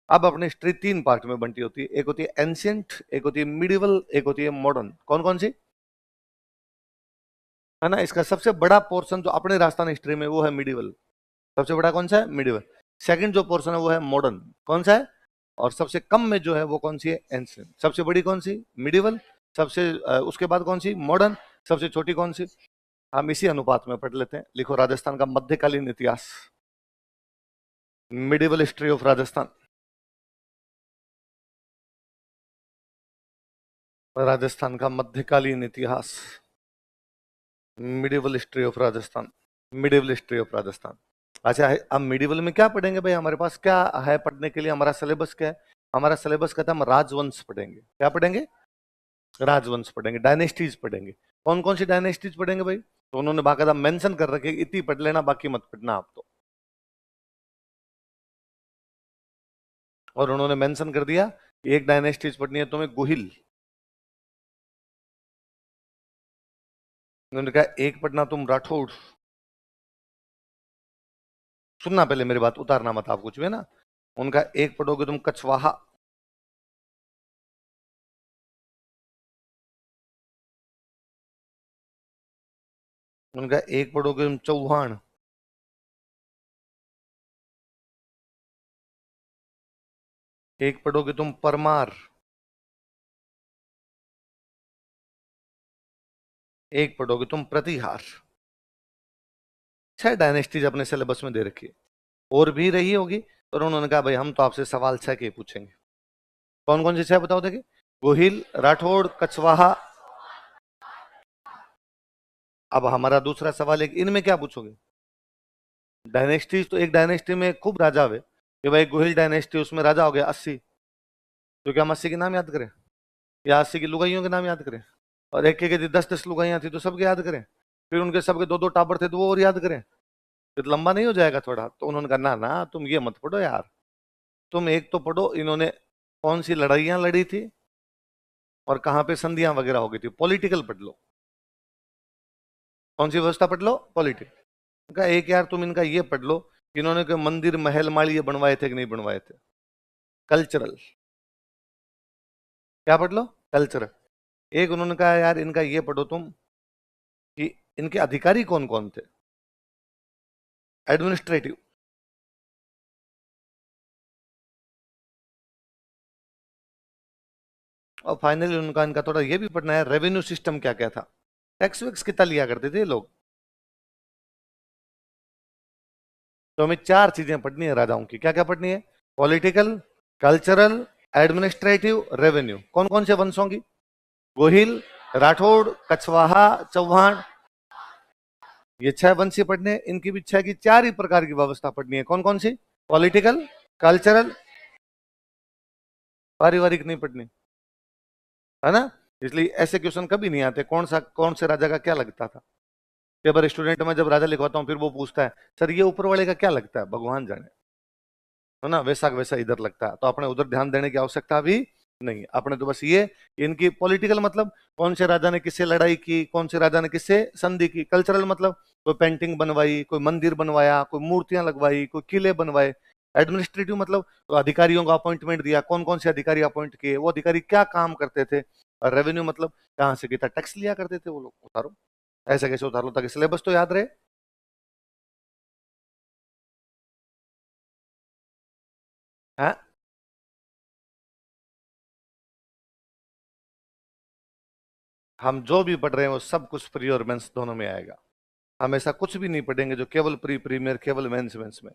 अब अपनी history 3 part में बंटी होती है, एक होती है एंशियंट, एक होती है मिडिवल, एक होती है मॉडर्न। कौन कौन सी? है ना, इसका सबसे बड़ा पोर्शन जो अपने राजस्थान हिस्ट्री में वो है मिडिवल। सबसे बड़ा कौन सा है? मिडिवल। सेकंड जो पोर्शन है वो है मॉडर्न। कौन सा है? और सबसे कम में जो है वो कौन सी है? एंशियंट। सबसे बड़ी कौन सी? मिडिवल। सबसे उसके बाद कौन सी? मॉडर्न। सबसे छोटी कौन सी? हम इसी अनुपात में पढ़ लेते हैं। लिखो राजस्थान का मध्यकालीन इतिहास, medieval history of Rajasthan. Rajasthan का मध्यकालीन इतिहास, medieval history of Rajasthan, medieval history of Rajasthan. अच्छा है, अब मिडिवल में क्या पढ़ेंगे भाई? हमारे पास क्या है पढ़ने के लिए? हमारा सिलेबस क्या है? हमारा सिलेबस कहता है हम राजवंश पढ़ेंगे। क्या पढ़ेंगे? राजवंश पढ़ेंगे, डायनेस्टीज पढ़ेंगे। कौन कौन सी डायनेस्टीज पढ़ेंगे भाई? तो उन्होंने बाकायदा मेंशन कर रखे, इतनी पढ़ लेना, बाकी मत पढ़ना आप तो। और उन्होंने मेंशन कर दिया कि एक डायनेस्टीज पढ़नी है तुम्हें, गुहिल। उन्होंने कहा एक पढ़ना तुम राठौड़। सुनना पहले मेरी बात, उतारना मत आप कुछ भी ना। उनका एक पढ़ोगे तुम कछवाहा। उनका एक पढ़ोगे तुम चौहान। एक पढ़ोगे तुम परमार। एक पढ़ोगे तुम प्रतिहार। 6 डायनेस्टीज अपने सिलेबस में दे रखी है। और भी रही होगी, पर उन्होंने कहा भाई हम तो आपसे सवाल 6 के पूछेंगे। कौन कौन से 6 बताओ देखिए? गोहिल, राठौड़, कछवाहा। अब हमारा दूसरा सवाल है कि इनमें क्या पूछोगे? डायनेस्टीज तो एक डायनेस्टी में खूब राजा हुए, कि भाई गोहिल डायनेस्टी, उसमें राजा हो गया 80। तो क्या हम 80 के नाम याद करें? या 80 की लुगाइयों के नाम याद करें? और एक के 10-10 लुगाइयां थी तो सबके याद करें? फिर उनके सबके 2-2 टाबर थे तो वो और याद करें? फिर लंबा नहीं हो जाएगा थोड़ा? तो उन्होंने कहा ना ना, तुम ये मत पढ़ो यार। तुम एक तो पढ़ो इन्होंने कौन सी लड़ाइयां लड़ी थी और कहां पे संधियां वगैरह हो गई थी, पॉलिटिकल पढ़ लो। कौन सी व्यवस्था पढ़ लो? पॉलिटिकल का। एक यार तुम इनका ये पढ़ लो कि इन्होंने कोई मंदिर महल माड़ी ये बनवाए थे कि नहीं बनवाए थे। कल्चरल। क्या पढ़ लो? कल्चरल। एक उन्होंने कहा यार इनका ये पढ़ो तुम कि इनके अधिकारी कौन कौन थे, एडमिनिस्ट्रेटिव। और फाइनली उनका इनका थोड़ा ये भी पढ़ना है, रेवेन्यू सिस्टम क्या क्या था, टैक्स वैक्स कितना लिया करते थे ये लोग। तो हमें 4 चीजें पढ़नी है राजाओं की। क्या क्या पढ़नी है? Political, cultural, administrative, revenue. कौन कौन से वंशों की? गोहिल, राठौड़, कछवाहा, चौहान। ये 6 वंश पढ़ने हैं। इनकी भी 6 की 4 ही प्रकार की व्यवस्था पढ़नी है। कौन कौन सी? पॉलिटिकल, कल्चरल, पारिवारिक नहीं पढ़नी, है ना। इसलिए ऐसे क्वेश्चन कभी नहीं आते, कौन से राजा का क्या लगता था। कई बार स्टूडेंट में जब राजा लिखवाता हूँ फिर वो पूछता है सर ये ऊपर वाले का क्या लगता है, भगवान जाने, है ना, वैसा वैसा इधर लगता है। तो अपने उधर ध्यान देने की आवश्यकता भी नहीं। अपने तो बस ये, इनकी पॉलिटिकल मतलब कौन से राजा ने किससे लड़ाई की, कौन से राजा ने किससे संधि की। कल्चरल मतलब कोई पेंटिंग बनवाई, कोई मंदिर बनवाया, कोई मूर्तियां लगवाई, कोई किले बनवाए। एडमिनिस्ट्रेटिव मतलब तो अधिकारियों को अपॉइंटमेंट दिया, कौन कौन से अधिकारी अपॉइंट किए, वो अधिकारी क्या काम करते थे। और रेवेन्यू मतलब कहाँ से कितना टैक्स लिया करते थे वो लोग, उतारो। ऐसे कैसे उतार लो ताकि सिलेबस तो याद रहे। हाँ, हम जो भी पढ़ रहे हैं वो सब कुछ प्री और मेंस दोनों में आएगा। हम ऐसा कुछ भी नहीं पढ़ेंगे जो केवल प्री प्रीमियर केवल मेंस मेंस में।